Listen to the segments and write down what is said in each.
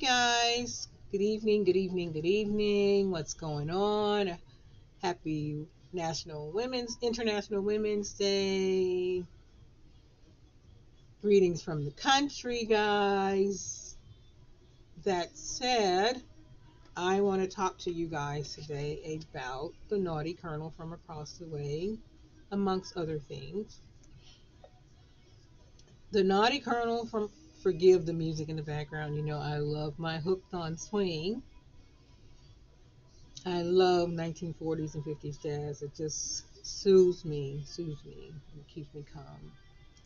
guys. Good evening, good evening, good evening. What's going on? Happy International Women's Day. Greetings from the country, guys. That said, I want to talk to you guys today about the naughty colonel from across the way, amongst other things. The naughty colonel from Forgive the music in the background. You know, I love my hooked on swing. I love 1940s and 50s jazz. It just soothes me, and keeps me calm.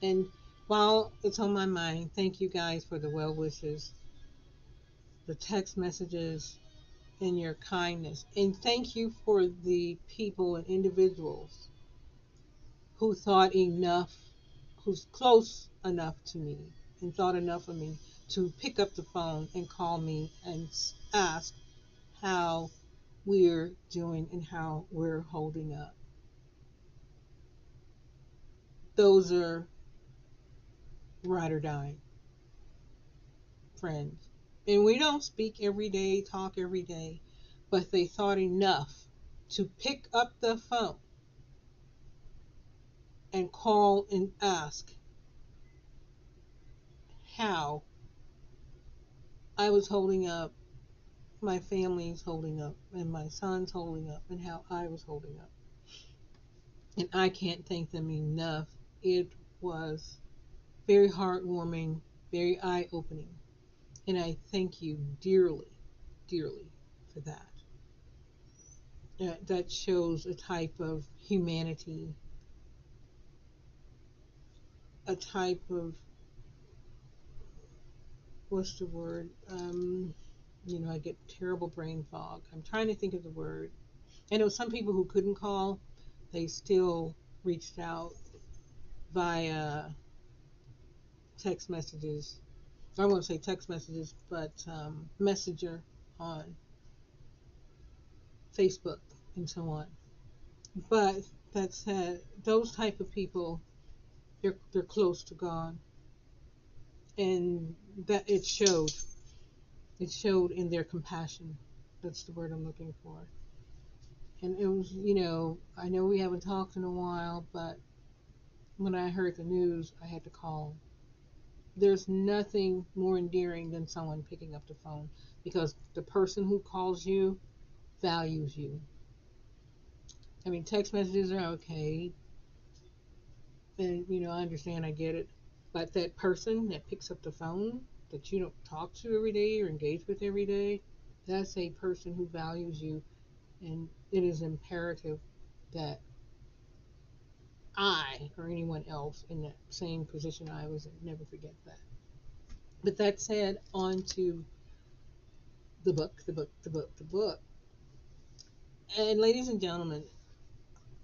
And while it's on my mind, thank you guys for the well wishes, the text messages, and your kindness. And thank you for the people and individuals who thought enough, who's close enough to me, and thought enough of me to pick up the phone and call me and ask how we're doing and how we're holding up. Those are ride or die friends. And we don't speak every day, talk every day, but they thought enough to pick up the phone and call and ask how I was holding up, my family's holding up, and my son's holding up, and how I was holding up. And I can't thank them enough. It was very heartwarming, very eye opening. And I thank you dearly, dearly for that. That shows a type of humanity, a type of, what's the word? I get terrible brain fog. I'm trying to think of the word. I know some people who couldn't call, they still reached out via text messages. I won't say text messages, but Messenger on Facebook and so on. But that said, those type of people, they're close to God, and that it showed. It showed in their compassion. That's the word I'm looking for. And it was, I know we haven't talked in a while, but when I heard the news, I had to call. There's nothing more endearing than someone picking up the phone, because the person who calls you values you. I mean, text messages are okay, and I understand, I get it, but that person that picks up the phone that you don't talk to every day or engage with every day, that's a person who values you, and it is imperative that I or anyone else in that same position I was in never forget that. But that said, on to the book. And ladies and gentlemen,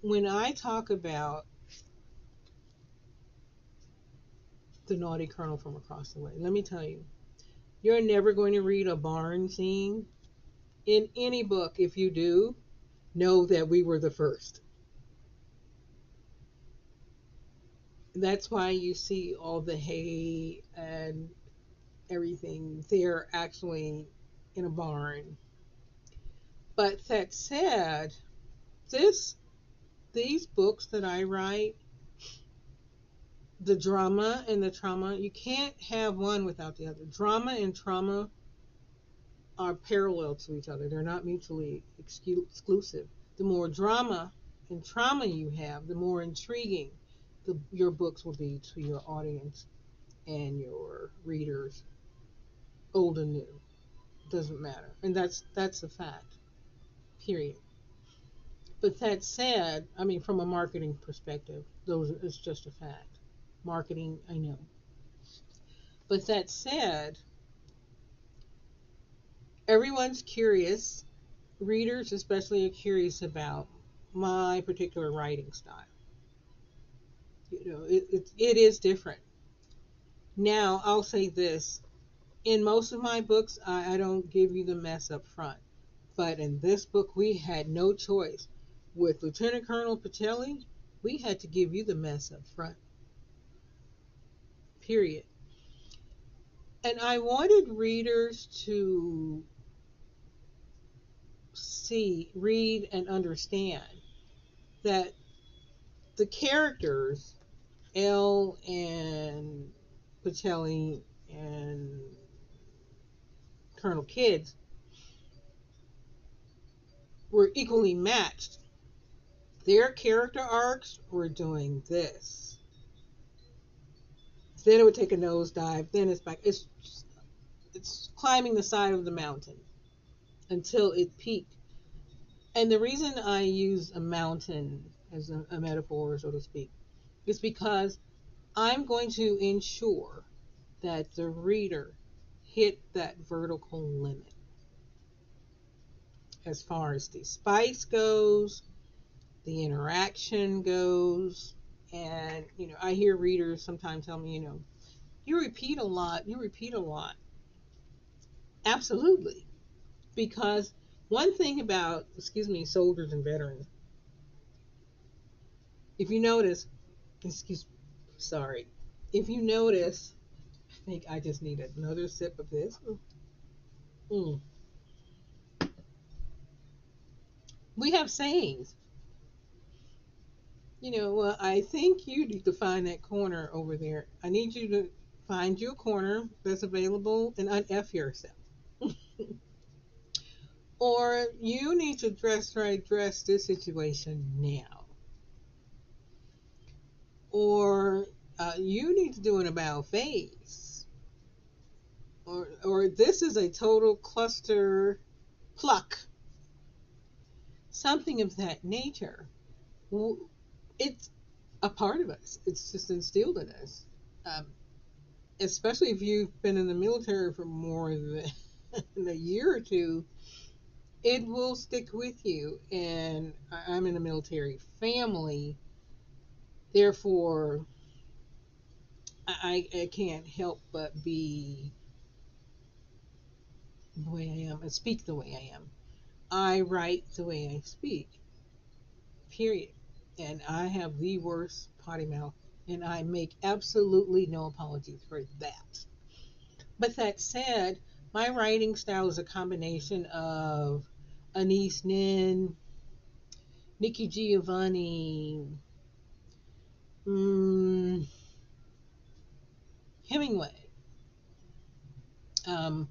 when I talk about the naughty colonel from across the way, let me tell you, you're never going to read a barn scene in any book. If you do, know that we were the first. That's why you see all the hay and everything. They're actually in a barn. But that said, this these books that I write, the drama and the trauma, you can't have one without the other. Drama and trauma are parallel to each other. They're not mutually exclusive. The more drama and trauma you have, the more intriguing your books will be to your audience and your readers, old and new. Doesn't matter. And that's a fact. Period. But that said, I mean, from a marketing perspective, those it's just a fact. Marketing, I know. But that said, everyone's curious. Readers, especially, are curious about my particular writing style. It is different. Now, I'll say this: in most of my books, I don't give you the mess up front. But in this book, we had no choice. With Lieutenant Colonel Pacelli, we had to give you the mess up front. Period. And I wanted readers to see, read, and understand that the characters, Elle and Pacelli and Colonel Kidd, were equally matched. Their character arcs were doing this. Then it would take a nosedive. Then it's back. It's climbing the side of the mountain until it peaked. And the reason I use a mountain as a metaphor, so to speak, is because I'm going to ensure that the reader hit that vertical limit as far as the spice goes, the interaction goes. And, I hear readers sometimes tell me, you repeat a lot, you repeat a lot. Absolutely. Because one thing about, excuse me, soldiers and veterans, if you notice, excuse, sorry, if you notice, I think I just need another sip of this. Mm. We have sayings. I think you need to find that corner over there. I need you to find you a corner that's available and un-F yourself. Or you need to dress this situation now. Or you need to do an about face. Or this is a total cluster pluck. Something of that nature. It's a part of us. It's just instilled in us. Um, Especially if you've been in the military for more than a year or two, it will stick with you. And I'm in a military family, therefore, I can't help but be the way I am and speak the way I am. I write the way I speak, period. And I have the worst potty mouth, and I make absolutely no apologies for that. But that said, my writing style is a combination of Anise Nin, Nikki Giovanni, mm, Hemingway, um,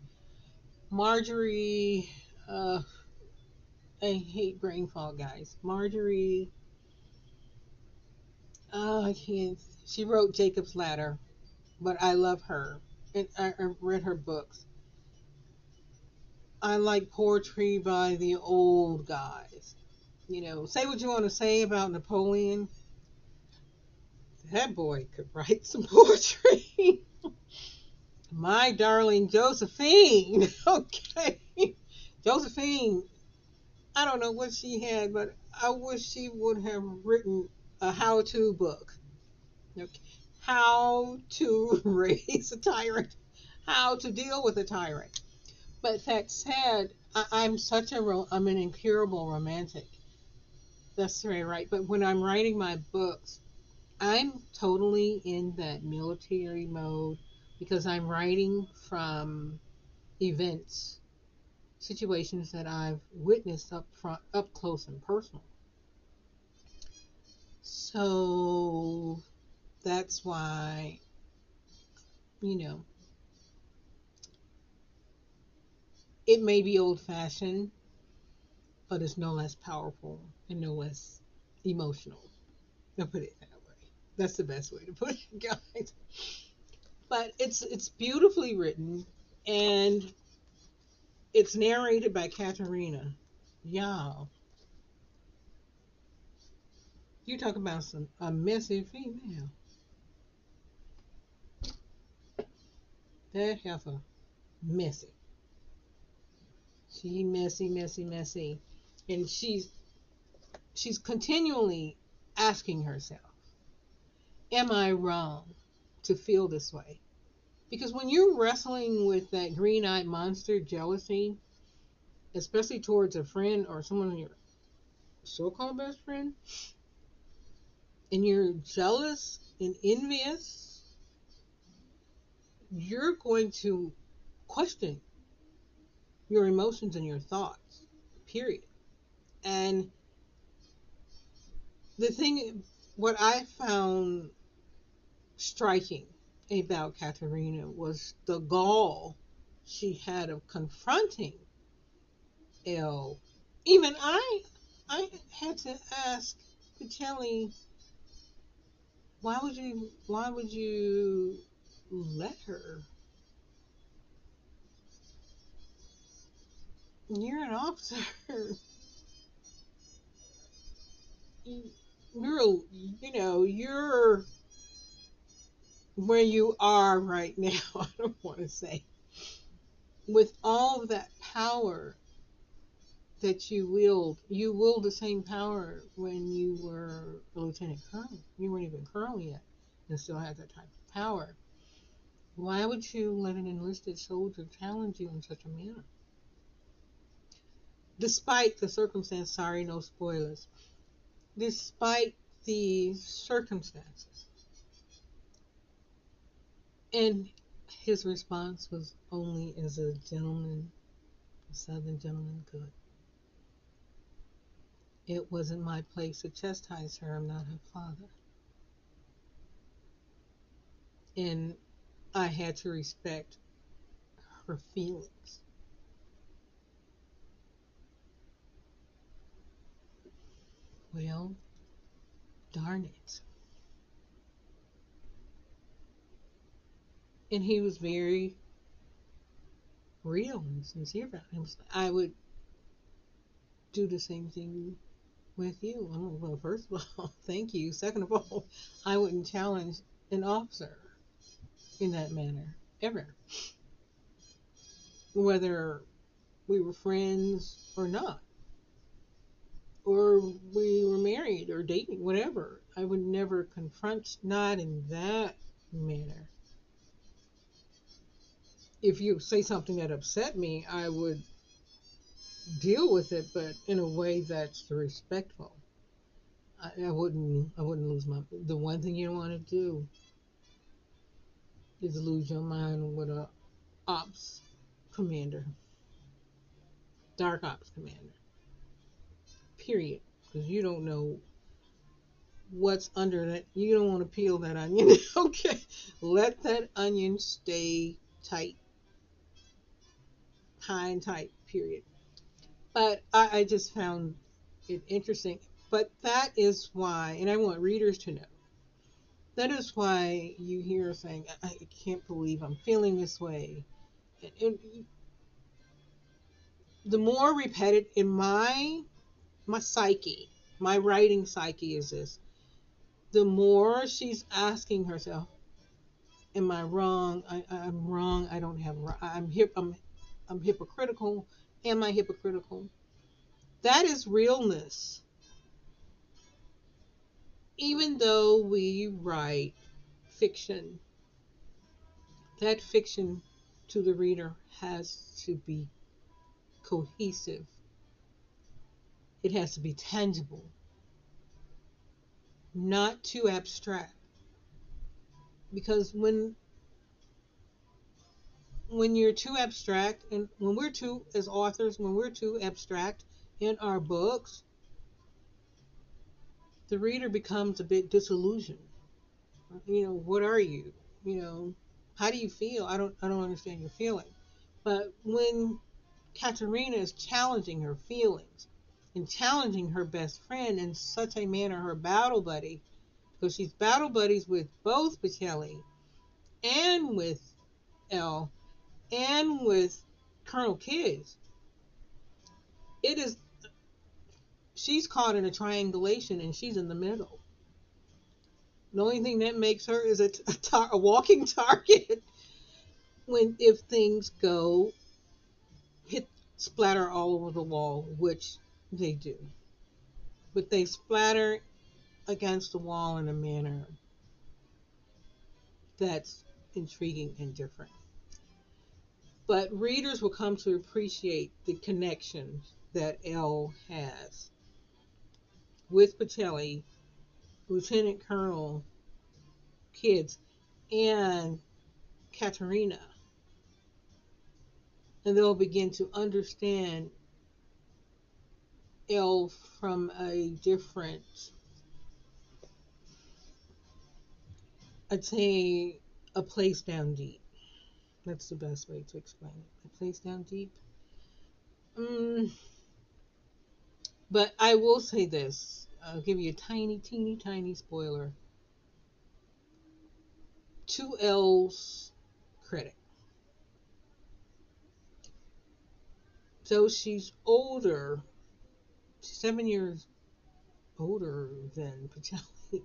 Marjorie. I hate brain fog, guys. Marjorie. Oh, I can't. She wrote Jacob's Ladder, but I love her. And I read her books. I like poetry by the old guys. Say what you want to say about Napoleon. That boy could write some poetry. My darling Josephine. Okay. Josephine, I don't know what she had, but I wish she would have written a how to book. Okay. How to raise a tyrant, how to deal with a tyrant. But that said, I'm an incurable romantic. That's very right. But when I'm writing my books, I'm totally in that military mode because I'm writing from events, situations that I've witnessed up close and personal. So that's why, you know, it may be old fashioned, but it's no less powerful and no less emotional. I'll put it that way. That's the best way to put it, guys. But it's beautifully written, and it's narrated by Katerina. Y'all, you talk about a messy female. That heifer, messy. She messy, messy, messy, and she's continually asking herself, "Am I wrong to feel this way?" Because when you're wrestling with that green-eyed monster jealousy, especially towards a friend or someone your so-called best friend, and you're jealous and envious, you're going to question your emotions and your thoughts, period. And the thing, what I found striking about Katerina was the gall she had of confronting Elle. Even I had to ask Pacelli, why would you let her? You're an officer. You're, you're where you are right now. I don't want to say, with all of that power that you wield the same power when you were a lieutenant colonel. You weren't even colonel yet and still had that type of power. Why would you let an enlisted soldier challenge you in such a manner? Despite the circumstance, sorry, no spoilers. Despite the circumstances. And his response was only as a gentleman, a southern gentleman could. It wasn't my place to chastise her. I'm not her father. And I had to respect her feelings. Well, darn it. And he was very real and sincere about it. I would do the same thing with you. Well, first of all, thank you. Second of all, I wouldn't challenge an officer in that manner, ever. Whether we were friends or not, or we were married or dating, whatever. I would never confront, not in that manner. If you say something that upset me, I would deal with it, but in a way that's respectful. I wouldn't lose my. The one thing you don't want to do is lose your mind with a ops commander, dark ops commander. Period. Because you don't know what's under that. You don't want to peel that onion. Okay, let that onion stay tight, high and tight. Period. But I just found it interesting. But that is why, and I want readers to know, that is why you hear saying, I can't believe I'm feeling this way. And the more repetitive in my psyche, my writing psyche is this, the more she's asking herself, am I wrong? I'm wrong. I don't have, I'm hypocritical. Am I hypocritical? That is realness. Even though we write fiction, that fiction to the reader has to be cohesive. It has to be tangible, not too abstract. Because when you're too abstract, and when we're too, as authors, when we're too abstract in our books, the reader becomes a bit disillusioned. What are you? You know, how do you feel? I don't understand your feeling. But when Katerina is challenging her feelings and challenging her best friend in such a manner, her battle buddy, because she's battle buddies with both Bocelli and with Elle and with Colonel Kids. It is she's caught in a triangulation and she's in the middle. The only thing that makes her is a walking target when if things go hit splatter all over the wall, which they do. But they splatter against the wall in a manner that's intriguing and different. But readers will come to appreciate the connections that Elle has with Pacelli, Lieutenant Colonel Kids, and Katerina, and they'll begin to understand Elle from a different, I'd say, a place down deep. That's the best way to explain it. A place down deep. Mm, but I will say this. I'll give you a tiny, teeny, tiny spoiler. To Elle's credit. So she's older, 7 years older than Pacelli,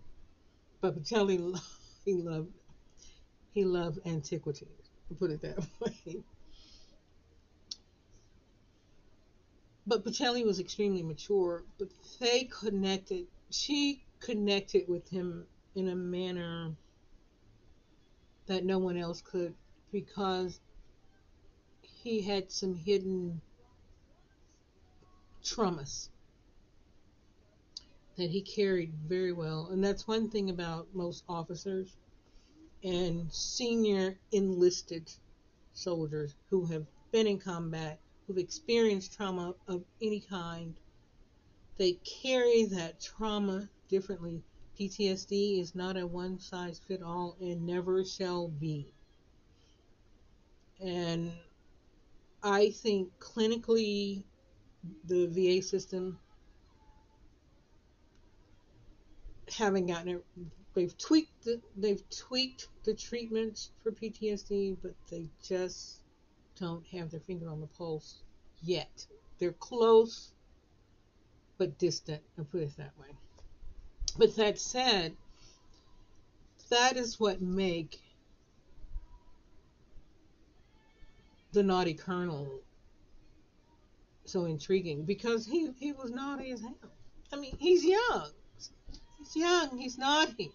but Pacelli he loved he loved antiquities. To put it that way. But Pacelli was extremely mature. But they connected. She connected with him in a manner that no one else could, because he had some hidden traumas that he carried very well. And that's one thing about most officers and senior enlisted soldiers who have been in combat, who've experienced trauma of any kind. They carry that trauma differently. PTSD is not a one size fit all and never shall be. And I think clinically, the VA system, haven't gotten it. They've tweaked the treatments for PTSD, but they just don't have their finger on the pulse yet. They're close but distant, I'll put it that way. But that said, that is what make the naughty colonel so intriguing, because he was naughty as hell. I mean, he's young. He's young. He's naughty.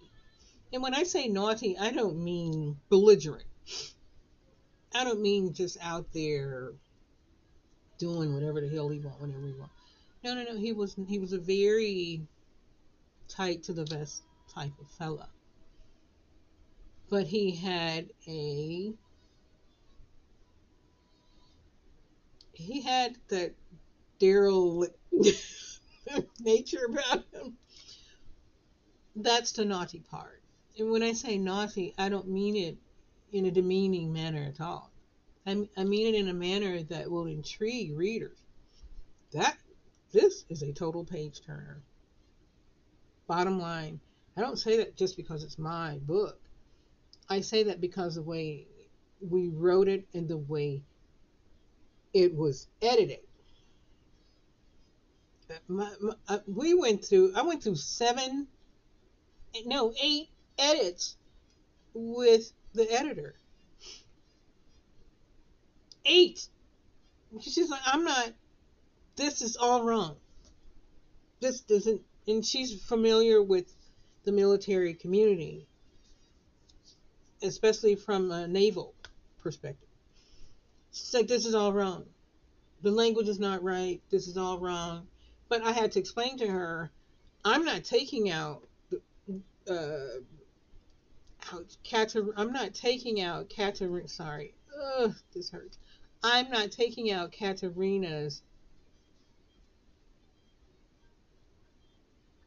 And when I say naughty, I don't mean belligerent. I don't mean just out there doing whatever the hell he want whenever he want. No, no, no. He was a very tight to the vest type of fella. But he had that Daryl nature about him. That's the naughty part. And when I say naughty, I don't mean it in a demeaning manner at all. I mean it in a manner that will intrigue readers. That this is a total page turner. Bottom line, I don't say that just because it's my book. I say that because of the way we wrote it and the way it was edited. I went through seven, no, 8 edits with the editor. 8. She's like, I'm not. This is all wrong. This doesn't. And she's familiar with the military community, especially from a naval perspective. She's like, this is all wrong. The language is not right. This is all wrong. But I had to explain to her, I'm not taking out uh, I'm not taking out Katerina. Sorry, this hurts. I'm not taking out Katerina's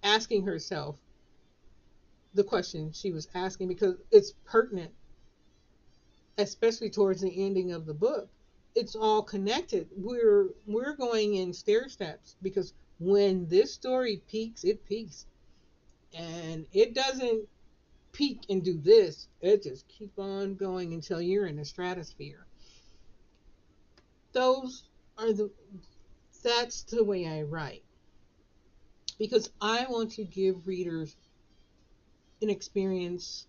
asking herself the question she was asking, because it's pertinent, especially towards the ending of the book. It's all connected. We're going in stair steps, because when this story peaks, it peaks, and it doesn't peak and do this. It just keep on going until you're in the stratosphere. Those are the That's the way I write, because I want to give readers an experience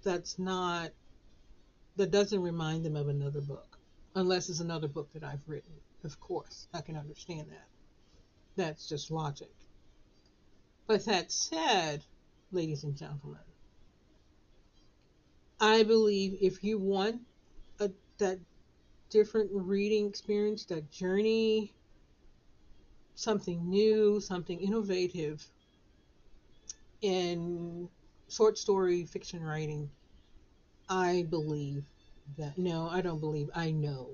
that's not that doesn't remind them of another book, unless it's another book that I've written. Of course, I can understand that. That's just logic. But that said, ladies and gentlemen, I believe if you want that different reading experience, that journey, something new, something innovative in short story fiction writing, I believe that. No, I don't believe. I know.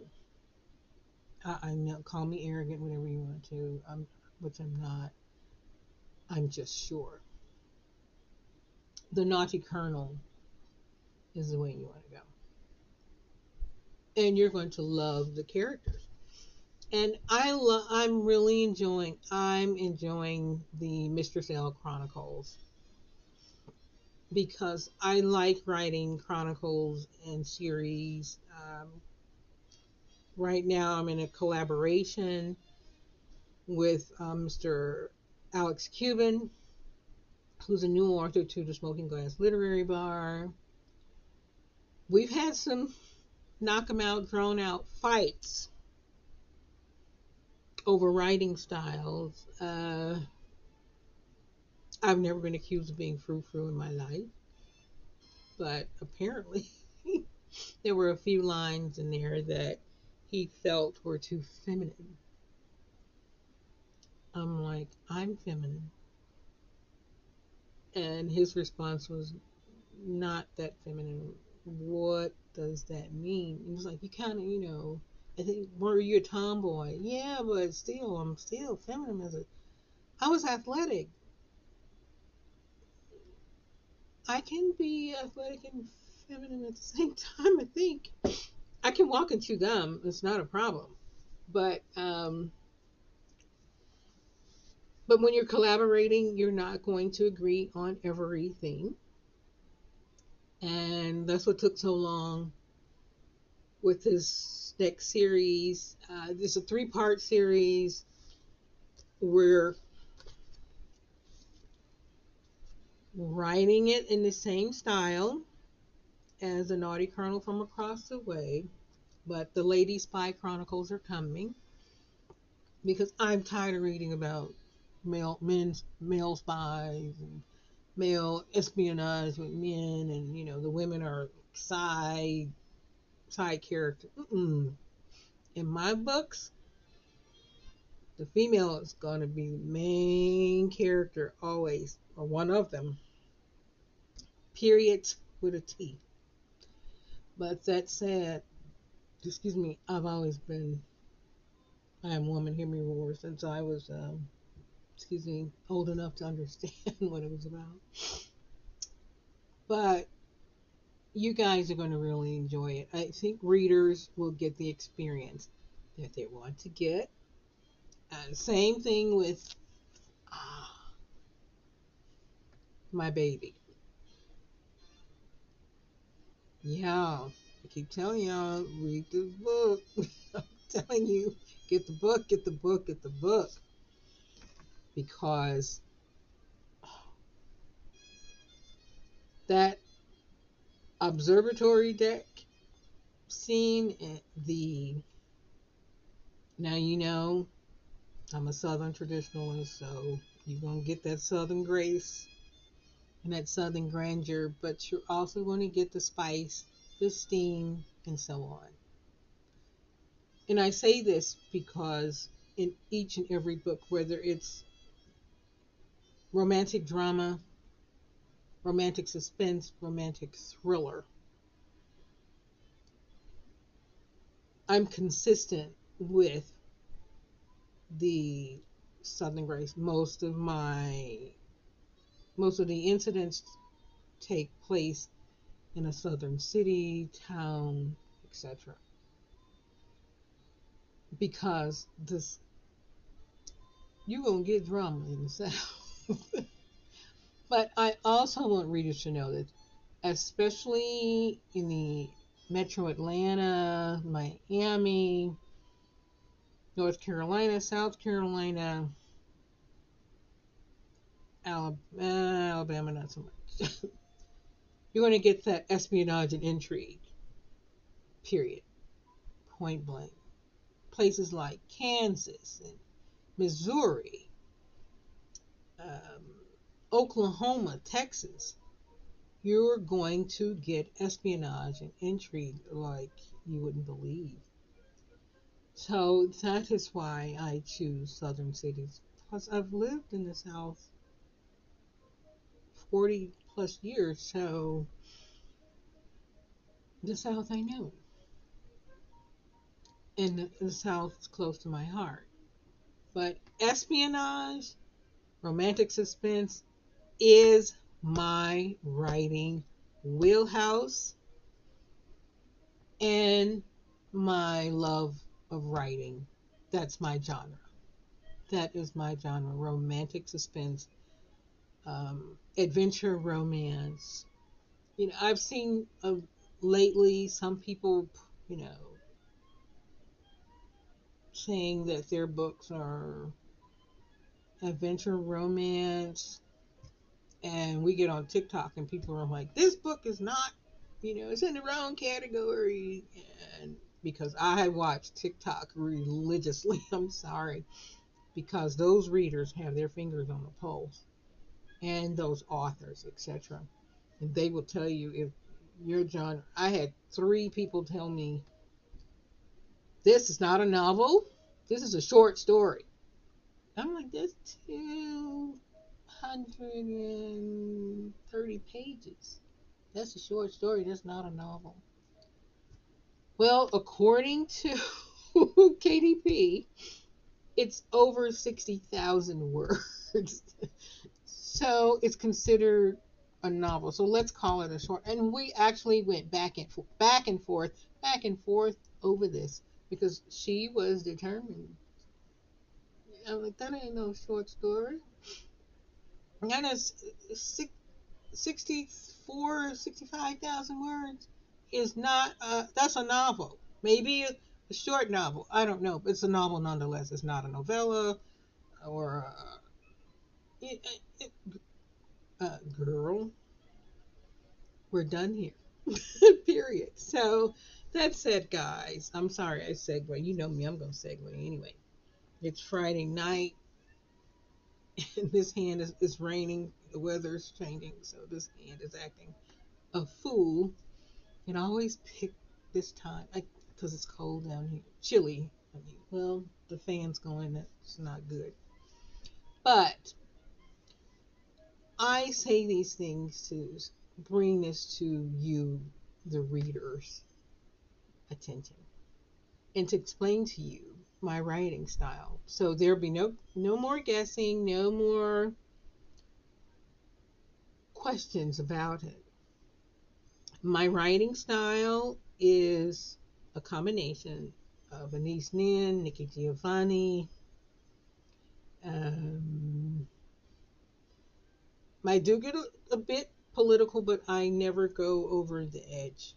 I know. Call me arrogant, whatever you want to. Which I'm not. I'm just sure. The naughty colonel is the way you want to go, and you're going to love the characters. And I'm really enjoying. I'm enjoying the Mistress L Chronicles because I like writing chronicles and series. Right now, I'm in a collaboration with Mr. Alex Cuban, who's a new author to the Smoking Glass Literary Bar. We've had some knock 'em out, drawn out fights over writing styles. I've never been accused of being frou-frou in my life, but apparently there were a few lines in there that he felt were too feminine. I'm like, I'm feminine. And his response was, not that feminine. What does that mean? He was like, you kind of, I think, were you a tomboy? Yeah, but still, I'm still feminine I was athletic. I can be athletic and feminine at the same time, I think. I can walk and chew gum. It's not a problem. But but when you're collaborating, you're not going to agree on everything. And that's what took so long with this next series. There's a three-part series. We're writing it in the same style as the Naughty Colonel from Across the Way, but the Lady Spy Chronicles are coming because I'm tired of reading about male spies and male espionage with men, and the women are side character. Mm-mm. In my books, the female is going to be the main character always, or one of them. Period with a T. But that said, excuse me, I am woman, hear me roar, since I was, excuse me, old enough to understand what it was about. But you guys are going to really enjoy it. I think readers will get the experience that they want to get. Same thing with my baby. Yeah, I keep telling y'all, read this book. I'm telling you, get the book, get the book, get the book. Because that observatory deck scene, now I'm a Southern traditionalist, so you're going to get that Southern grace and that Southern grandeur, but you're also going to get the spice, the steam, and so on. And I say this because in each and every book, whether it's romantic drama, romantic suspense, romantic thriller, I'm consistent with the Southern grace. Most of the incidents take place in a southern city, town, etc. Because this you're gonna get drama in the South. But I also want readers to know that, especially in the Metro Atlanta, Miami, North Carolina, South Carolina, Alabama, not so much. You're going to get that espionage and intrigue. Period. Point blank. Places like Kansas and Missouri, um, Oklahoma, Texas, you're going to get espionage and intrigue like you wouldn't believe. So that is why I choose southern cities. Plus, I've lived in the South 40 plus years, so the South I know. and the South is close to my heart. But espionage, romantic suspense is my writing wheelhouse and my love of writing. That's my genre. That is my genre. Romantic suspense, adventure romance. I've seen lately some people, you know, saying that their books are adventure romance, and we get on TikTok and people are like, "This book is not, it's in the wrong category," and because I watch TikTok religiously, I'm sorry, because those readers have their fingers on the pulse, and those authors, etc. And they will tell you if your genre. I had 3 people tell me this is not a novel. This is a short story. I'm like, that's 230 pages. That's a short story. That's not a novel. Well, according to KDP, it's over 60,000 words. So it's considered a novel. So let's call it a short. And we actually went back and forth, back and forth, back and forth over this because she was determined. I'm like, that ain't no short story. That is 64, 65,000 words is not, that's a novel. Maybe a short novel. I don't know. But it's a novel nonetheless. It's not a novella or girl. We're done here. Period. So that said, guys, I'm sorry I segue. You know me, I'm going to segue anyway. It's Friday night, and this hand is raining. The weather's changing, so this hand is acting a fool. And I always pick this time because it's cold down here. Chilly. Well, the fan's going. That's not good. But I say these things to bring this to you, the readers' attention, and to explain to you my writing style. So there'll be no more guessing, no more questions about it. My writing style is a combination of Anise Nin, Nikki Giovanni. Um, I do get a bit political, but I never go over the edge.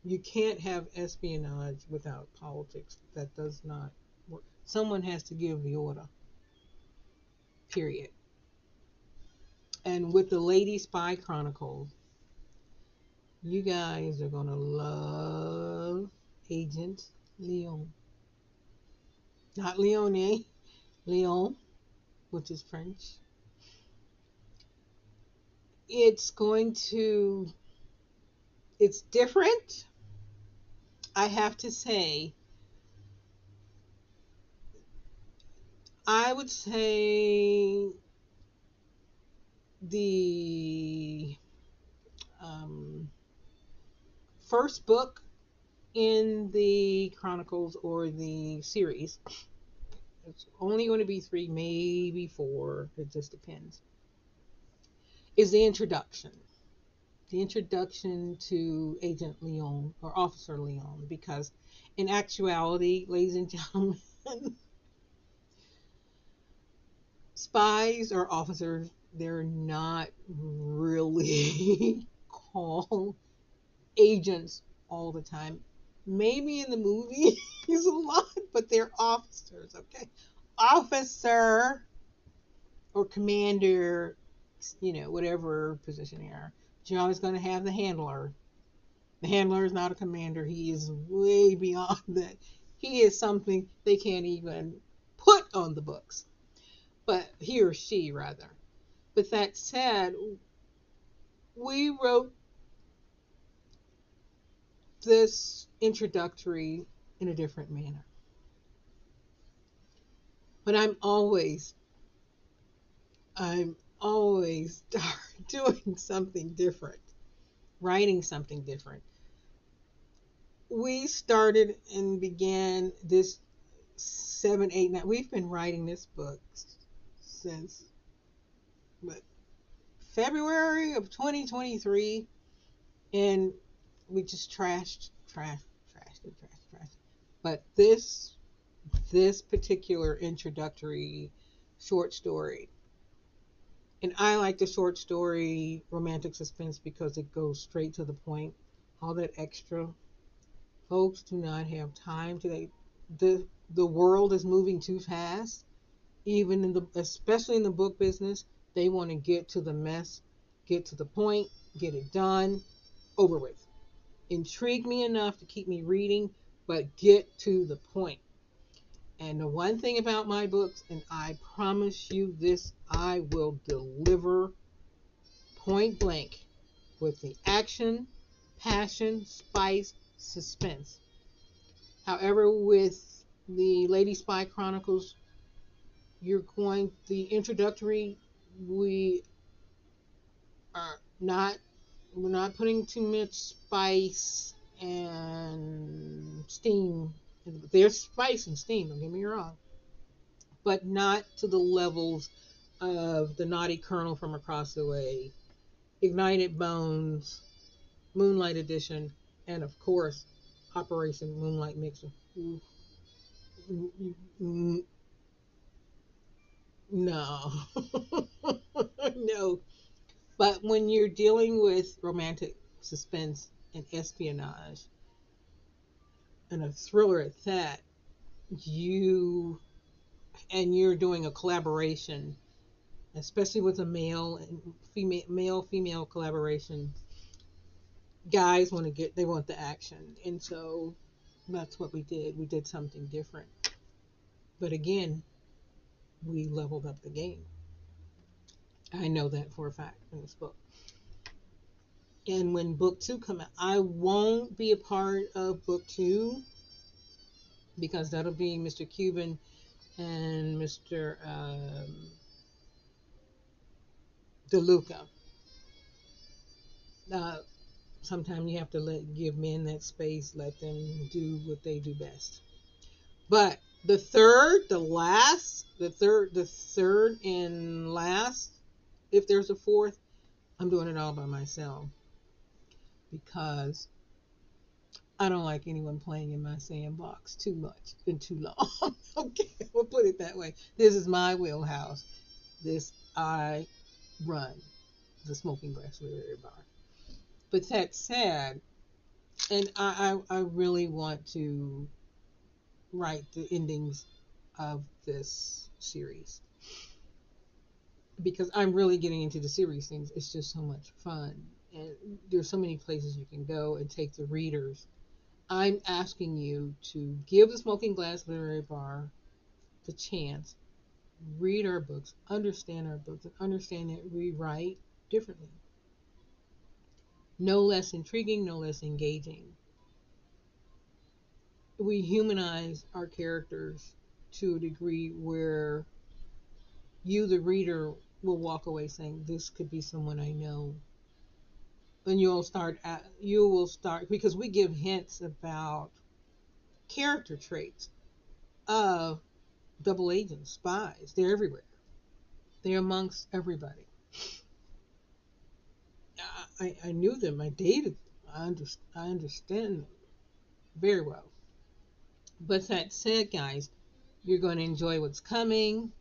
You can't have espionage without politics. That does not work. Someone has to give the order, period. And with the Lady Spy Chronicles, you guys are going to love Agent Leon. Not Leone, Leon, which is French. It's going to, it's different. I have to say, I would say the um, first book in the Chronicles or the series, it's only going to be 3, maybe 4, it just depends, is the introduction. The introduction to Agent Leon or Officer Leon, because in actuality, ladies and gentlemen, spies or officers, they're not really called agents all the time. Maybe in the movies a lot, but they're officers, okay? Officer or commander, whatever position they are. But you're always going to have the handler. The handler is not a commander. He is way beyond that. He is something they can't even put on the books. But he or she, rather. But that said, we wrote this introductory in a different manner. But I'm always doing something different, writing something different. We started and began this 7, 8, 9. We've been writing this book since what, February of 2023, and we just trashed. But this particular introductory short story, and I like the short story romantic suspense because it goes straight to the point. All that extra, folks do not have time today. The world is moving too fast. Even in the especially in the book business, they want to get to the mess, get to the point, get it done, over with. Intrigue me enough to keep me reading, but get to the point. And the one thing about my books, and I promise you this, I will deliver point blank with the action, passion, spice, suspense. However, with the Lady Spy Chronicles, the introductory, we are not, we're not putting too much spice and steam. There's spice and steam, don't get me wrong, but not to the levels of the Naughty Colonel from Across the Way, Ignited Bones, Moonlight Edition, and of course, Operation Moonlight Mixer. No, no. But when you're dealing with romantic suspense and espionage and a thriller at that, you and you're doing a collaboration, especially with a male female collaboration. Guys they want the action, and so that's what we did. We did something different, but again, we leveled up the game. I know that for a fact in this book. And when book two come out, I won't be a part of book two because that'll be Mr. Cuban and Mr. DeLuca. Uh, Sometimes you have to give men that space, let them do what they do best. But the third and last, if there's a fourth, I'm doing it all by myself because I don't like anyone playing in my sandbox too much and too long. Okay, we'll put it that way. This is my wheelhouse. This I run the Smoking Glass Literary Bar. But that said, and I really want to write the endings of this series because I'm really getting into the series things. It's just so much fun, and there's so many places you can go and take the readers. I'm asking you to give the Smoking Glass Literary Bar the chance, read our books, understand our books, and understand that we write differently. No less intriguing, no less engaging. We humanize our characters to a degree where you, the reader, will walk away saying, "This could be someone I know." And you will start because we give hints about character traits of double agents, spies. They're everywhere. They're amongst everybody. I knew them. I dated them. I understand them very well. But that said, guys, you're going to enjoy what's coming.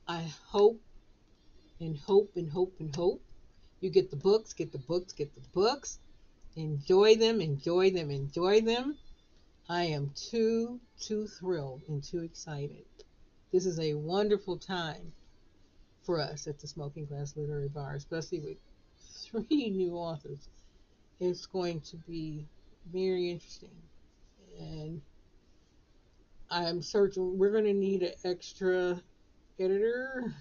I hope and hope and hope and hope you get the books, get the books, get the books. Enjoy them, enjoy them, enjoy them. I am too thrilled and too excited. This is a wonderful time for us at the Smoking Glass Literary Bar, especially with 3 new authors. It's going to be very interesting. And I'm searching, we're going to need an extra editor.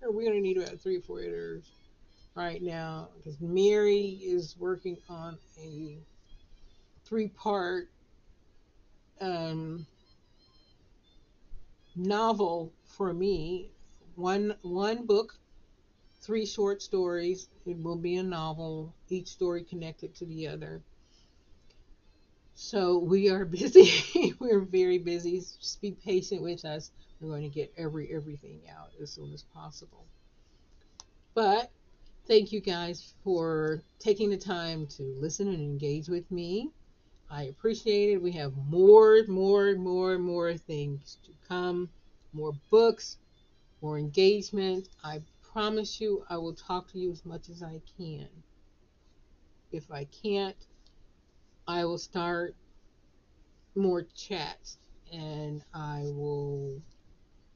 We're going to need about 3 or 4 editors right now because Mary is working on a 3-part um, novel for me. One book, 3 short stories. It will be a novel, each story connected to the other. So we are busy. We're very busy. Just be patient with us. We're going to get everything out as soon as possible. But thank you guys for taking the time to listen and engage with me. I appreciate it. We have more things to come, more books, more engagement. I promise you, I will talk to you as much as I can. If I can't, I will start more chats and I will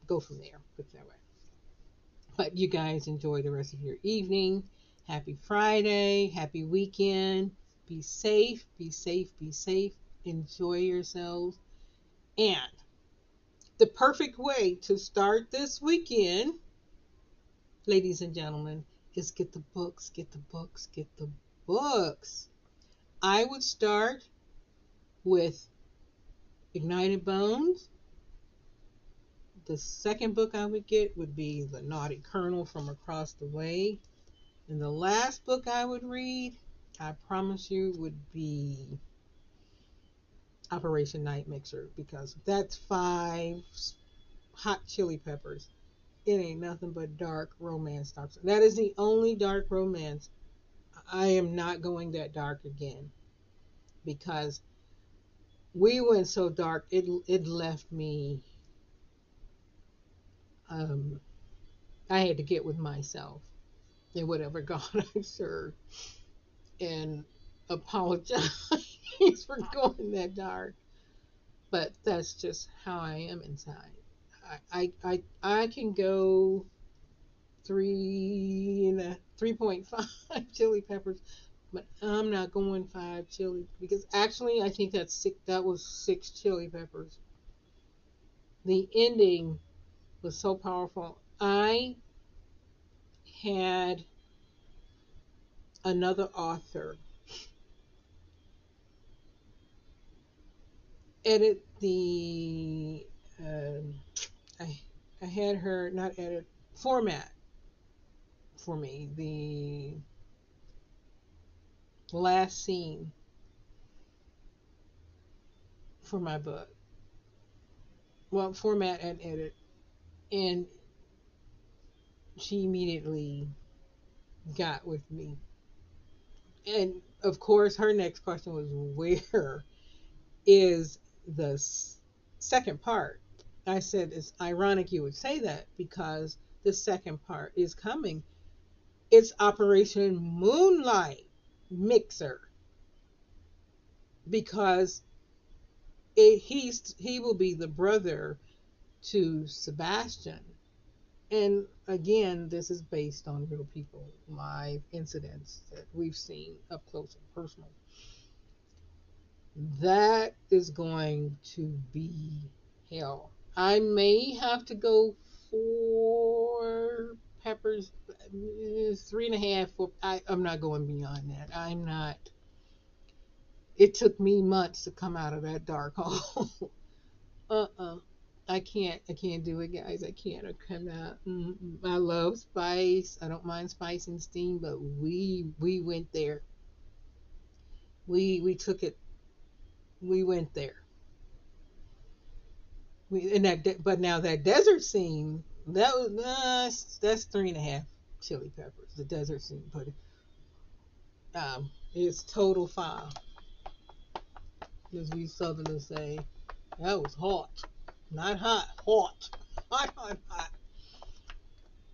go from there. Put it that way. But you guys enjoy the rest of your evening. Happy Friday. Happy weekend. Be safe. Be safe. Be safe. Enjoy yourselves. And the perfect way to start this weekend, ladies and gentlemen, is get the books. Get the books. Get the books. I would start with Ignited Bones. The second book I would get would be The Naughty Colonel from Across the Way. And the last book I would read, I promise you, would be Operation Night Mixer, because that's 5 hot chili peppers. It ain't nothing but dark romance stuff. That is the only dark romance. I am not going that dark again because we went so dark. It left me. Um, I had to get with myself and whatever God I served and apologize for going that dark. But that's just how I am inside. I can go 3.5 chili peppers, but I'm not going 5 chili because actually I think that's six. That was 6 chili peppers. The ending was so powerful. I had another author edit the. Um, I I had her not edit format for me the last scene for my book. Well, format and edit, and she immediately got with me. And of course, her next question was, "Where is the second part?" I said, "It's ironic you would say that because the second part is coming. It's Operation Moonlight Mixer because he will be the brother to Sebastian." And again, this is based on real people, live incidents that we've seen up close and personal. That is going to be hell. I may have to go 4 peppers, 3.5. I'm not going beyond that. I'm not. It took me months to come out of that dark hole. uh-uh. I can't do it, guys. I can't. I cannot. I love spice. I don't mind spice and steam, but we went there. We took it. We went there. And but now that desert scene, that was that's 3.5 chili peppers. The desert scene, but it's total fire, as we Southerners say. That was hot, not hot, hot, hot.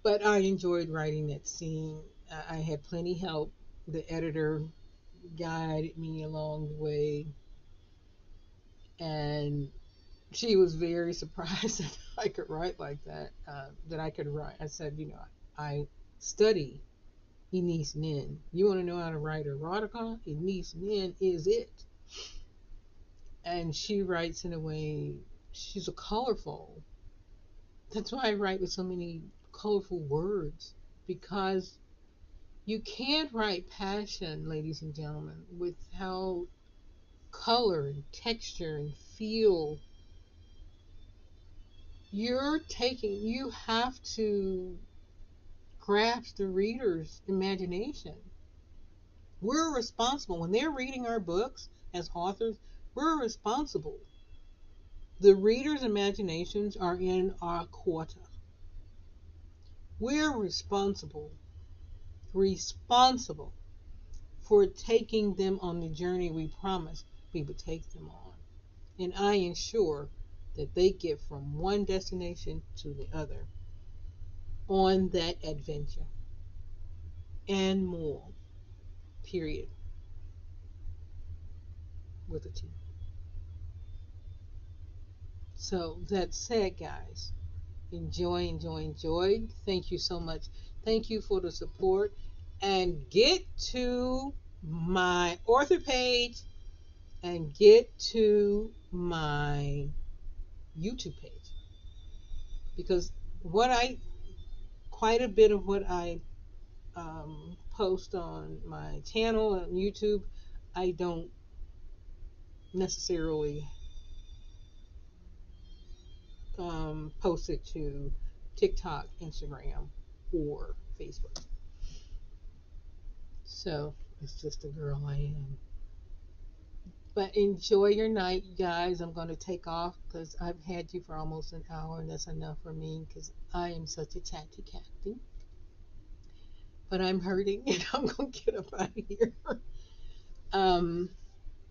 But I enjoyed writing that scene. I had plenty help. The editor guided me along the way, and she was very surprised that I could write like that. That I could write. I said, I study Eunice Nin. You want to know how to write erotica? Eunice Nin is it. And she writes in a way. She's a colorful. That's why I write with so many colorful words because you can't write passion, ladies and gentlemen, without color and texture and feel. You have to grasp the reader's imagination. We're responsible when they're reading our books as authors. We're responsible. The reader's imaginations are in our quota. We're responsible for taking them on the journey we promised we would take them on. And I ensure that they get from one destination to the other on that adventure and more, period, with a T. So that said, guys, enjoy, enjoy, enjoy. Thank you so much. Thank you for the support. And get to my author page and get to my YouTube page. Because what I, quite a bit of what I post on my channel on YouTube, I don't necessarily post it to TikTok, Instagram, or Facebook. So it's just the girl I am. But enjoy your night, you guys. I'm going to take off because I've had you for almost an hour, and that's enough for me because I am such a chatty Cathy. But I'm hurting, and I'm going to get up out of here. um,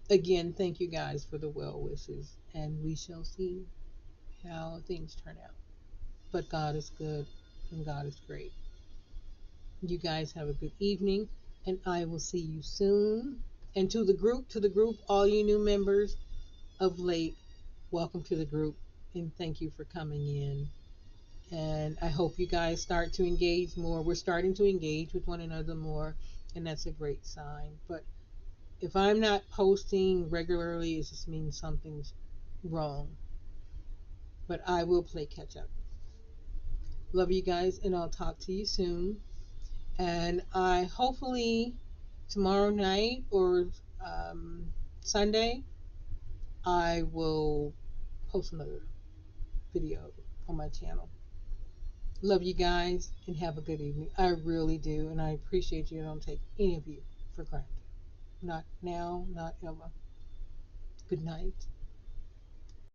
Again, thank you guys for the well wishes, and we shall see how things turn out. But God is good, and God is great. You guys have a good evening, and I will see you soon. And to the group, all you new members of late, welcome to the group, and thank you for coming in. And I hope you guys start to engage more. We're starting to engage with one another more, and that's a great sign. But if I'm not posting regularly, it just means something's wrong. But I will play catch up. Love you guys, and I'll talk to you soon. And I hopefully tomorrow night or Sunday, I will post another video on my channel. Love you guys and have a good evening. I really do, and I appreciate you. I don't take any of you for granted. Not now, not ever. Good night.